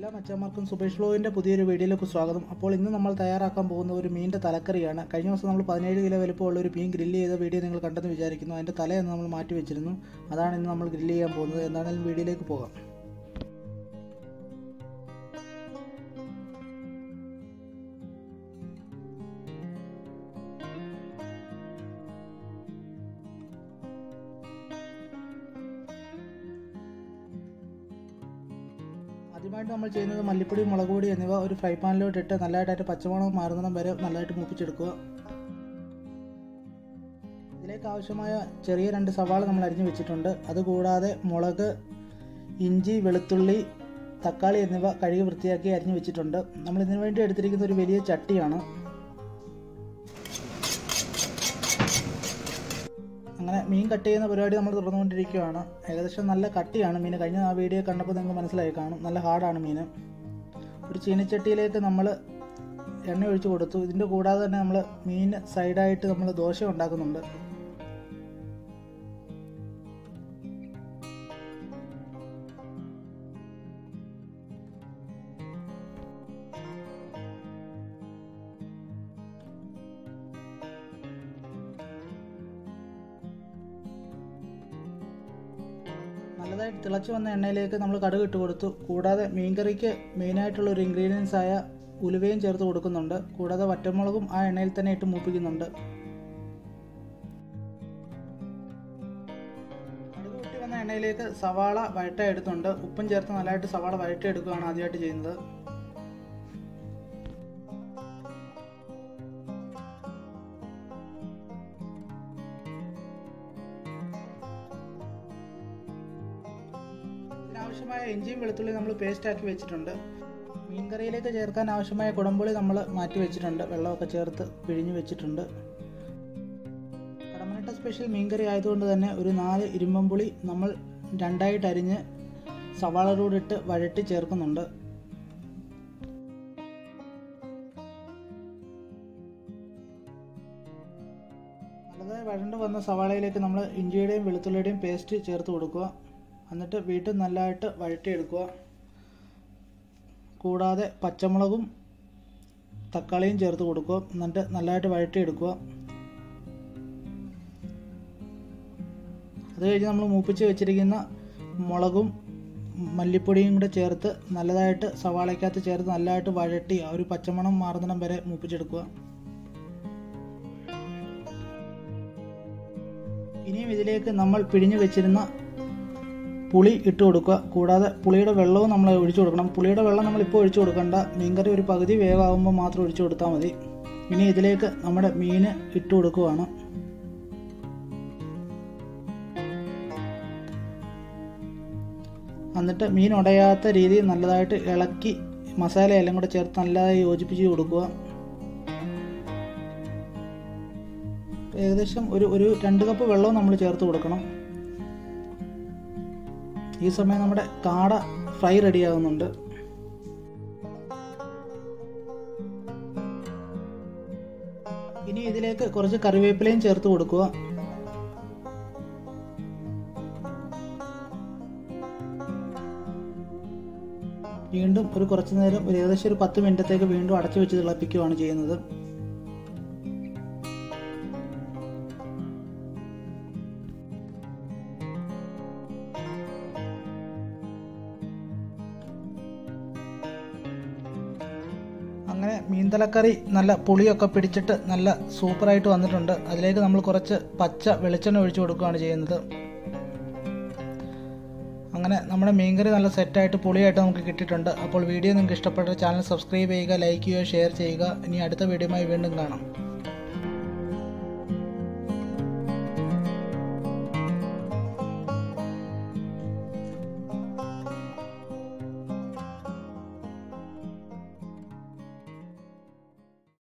എല്ലാ മച്ചാന്മാർക്കും സുബേഷ് വ്ലോഗിൻ്റെ പുതിയൊരു വീഡിയോയിലേക്ക് സ്വാഗതം. അപ്പോൾ ഇന്ന് നമ്മൾ തയ്യാറാക്കാൻ പോകുന്ന ഒരു മീനിൻ്റെ തലക്കറിയാണ്. കഴിഞ്ഞ ദിവസം നമ്മൾ 17 കിലോ വലുപ്പമുള്ള ഒരു മീൻ ഗ്രില്ല് ചെയ്ത വീഡിയോ നിങ്ങൾ കണ്ടെന്ന് വിചാരിക്കുന്നു. അതിൻ്റെ തലയൊന്ന് നമ്മൾ മാറ്റി വെച്ചിരുന്നു. അതാണ് ഇന്ന് നമ്മൾ ഗ്രില്ല് ചെയ്യാൻ പോകുന്നത്. എന്താണെങ്കിലും വീഡിയോയിലേക്ക് പോകാം. ആദ്യമായിട്ട് നമ്മൾ ചെയ്യുന്നത് മല്ലിപ്പൊടി, മുളക് പൊടി എന്നിവ ഒരു ഫ്രൈ പാനിലോട്ട് ഇട്ട് നല്ലതായിട്ട് പച്ചമണം മാറുന്നിടം വരെ നല്ലതായിട്ട് മൂപ്പിച്ചെടുക്കുക. ഇതിലേക്ക് ആവശ്യമായ ചെറിയ 2 സവാള നമ്മൾ അരിഞ്ഞു വെച്ചിട്ടുണ്ട്. അതുകൂടാതെ മുളക്, ഇഞ്ചി, വെളുത്തുള്ളി, തക്കാളി എന്നിവ കഴുകി വൃത്തിയാക്കി അരിഞ്ഞു വെച്ചിട്ടുണ്ട്. നമ്മൾ ഇതിനു വേണ്ടി എടുത്തിരിക്കുന്ന ഒരു വലിയ ചട്ടിയാണ്. അങ്ങനെ മീൻ കട്ട് ചെയ്യുന്ന പരിപാടി നമ്മൾ തുറന്നുകൊണ്ടിരിക്കുകയാണ്. ഏകദേശം നല്ല കട്ടിയാണ് മീൻ. കഴിഞ്ഞ ആ വീഡിയോ കണ്ടപ്പോൾ നിങ്ങൾക്ക് മനസ്സിലായി കാണും, നല്ല ഹാർഡാണ് മീൻ. ഒരു ചീനച്ചട്ടിയിലേക്ക് നമ്മൾ എണ്ണ ഒഴിച്ച് കൊടുത്തു. ഇതിൻ്റെ കൂടാതെ തന്നെ നമ്മൾ മീൻ സൈഡായിട്ട് നമ്മൾ ദോശ ഉണ്ടാക്കുന്നുണ്ട്. നല്ലതായിട്ട് തിളച്ച് വന്ന എണ്ണയിലേക്ക് നമ്മൾ കടുക് ഇട്ട് കൊടുത്തു. കൂടാതെ മീൻകറിക്ക് മെയിനായിട്ടുള്ള ഒരു ഇൻഗ്രീഡിയൻസ് ആയ ഉലുവയും ചേർത്ത് കൊടുക്കുന്നുണ്ട്. കൂടാതെ വറ്റൽമുളകും ആ എണ്ണയിൽ തന്നെ ഇട്ട് മൂപ്പിക്കുന്നുണ്ട്. കടുക് പൊട്ടി വന്ന എണ്ണയിലേക്ക് സവാള വഴറ്റ എടുത്തുണ്ട്. ഉപ്പും ചേർത്ത് നല്ലതായിട്ട് സവാള വഴറ്റി എടുക്കുകയാണ് ആദ്യമായിട്ട് ചെയ്യുന്നത്. ആവശ്യമായ ഇഞ്ചിയും വെളുത്തുള്ളി നമ്മൾ പേസ്റ്റ് ആക്കി വെച്ചിട്ടുണ്ട്. മീൻകറിയിലേക്ക് ചേർക്കാൻ ആവശ്യമായ കുടംപുളി നമ്മൾ മാറ്റി വെച്ചിട്ടുണ്ട്. വെള്ളമൊക്കെ ചേർത്ത് പിഴിഞ്ഞു വെച്ചിട്ടുണ്ട്. കടമനിട്ട സ്പെഷ്യൽ മീൻകറി ആയതുകൊണ്ട് തന്നെ ഒരു 4 ഇരുമ്പമ്പുളി നമ്മൾ 2ആയിട്ട് അരിഞ്ഞ് സവാളയോട് ഇട്ട് വഴറ്റി ചേർക്കുന്നുണ്ട്. നല്ലതായി വഴണ്ട് വന്ന സവാളയിലേക്ക് നമ്മൾ ഇഞ്ചിയുടെയും വെളുത്തുള്ളിയുടെയും പേസ്റ്റ് ചേർത്ത് കൊടുക്കുക. എന്നിട്ട് വീണ്ടും നല്ലതായിട്ട് വഴറ്റിയെടുക്കുക. കൂടാതെ പച്ചമുളകും തക്കാളിയും ചേർത്ത് കൊടുക്കുക. എന്നിട്ട് നല്ലതായിട്ട് വഴറ്റിയെടുക്കുക. അത് കഴിഞ്ഞ് നമ്മൾ മൂപ്പിച്ച് വെച്ചിരിക്കുന്ന മുളകും മല്ലിപ്പൊടിയും കൂടെ ചേർത്ത് നല്ലതായിട്ട് സവാളയ്ക്കകത്ത് ചേർത്ത് നല്ലതായിട്ട് വഴറ്റി ആ ഒരു പച്ചമണം മാറുന്നിടം വരെ മൂപ്പിച്ചെടുക്കുക. ഇനിയും ഇതിലേക്ക് നമ്മൾ പിഴിഞ്ഞു വെച്ചിരുന്ന പുളി ഇട്ട് കൊടുക്കുക. കൂടാതെ പുളിയുടെ വെള്ളവും നമ്മൾ ഒഴിച്ചു കൊടുക്കണം. പുളിയുടെ വെള്ളം നമ്മളിപ്പോൾ ഒഴിച്ചു കൊടുക്കണ്ട. മീൻകറി ഒരു പകുതി വേവാകുമ്പോൾ മാത്രം ഒഴിച്ചു കൊടുത്താൽ മതി. ഇനി ഇതിലേക്ക് നമ്മുടെ മീൻ ഇട്ട് കൊടുക്കുകയാണ്. എന്നിട്ട് മീൻ ഉടയാത്ത രീതിയിൽ നല്ലതായിട്ട് ഇളക്കി മസാലയെല്ലാം കൂടെ ചേർത്ത് നല്ലതായി യോജിപ്പിച്ച് കൊടുക്കുക. ഏകദേശം ഒരു 2 കപ്പ് വെള്ളവും നമ്മൾ ചേർത്ത് കൊടുക്കണം. ഈ സമയം നമ്മുടെ കാട ഫ്രൈ റെഡിയാകുന്നുണ്ട്. ഇനി ഇതിലേക്ക് കുറച്ച് കറിവേപ്പിലയും ചേർത്ത് കൊടുക്കുക. വീണ്ടും കുറച്ചു നേരം ഏകദേശം ഒരു 10 മിനിറ്റത്തേക്ക് വീണ്ടും അടച്ചു വെച്ച് തിളപ്പിക്കുകയാണ് ചെയ്യുന്നത്. അങ്ങനെ മീൻ തലക്കറി നല്ല പുളിയൊക്കെ പിടിച്ചിട്ട് നല്ല സൂപ്പറായിട്ട് വന്നിട്ടുണ്ട്. അതിലേക്ക് നമ്മൾ കുറച്ച് പച്ച വെളിച്ചെണ്ണ ഒഴിച്ചു കൊടുക്കുകയാണ് ചെയ്യുന്നത്. അങ്ങനെ നമ്മുടെ മീൻകറി നല്ല സെറ്റായിട്ട് പുളിയായിട്ട് നമുക്ക് കിട്ടിയിട്ടുണ്ട്. അപ്പോൾ വീഡിയോ നിങ്ങൾക്ക് ഇഷ്ടപ്പെട്ട ചാനൽ സബ്സ്ക്രൈബ് ചെയ്യുക, ലൈക്ക് ചെയ്യുക, ഷെയർ ചെയ്യുക. ഇനി അടുത്ത വീഡിയോയുമായി വീണ്ടും കാണാം.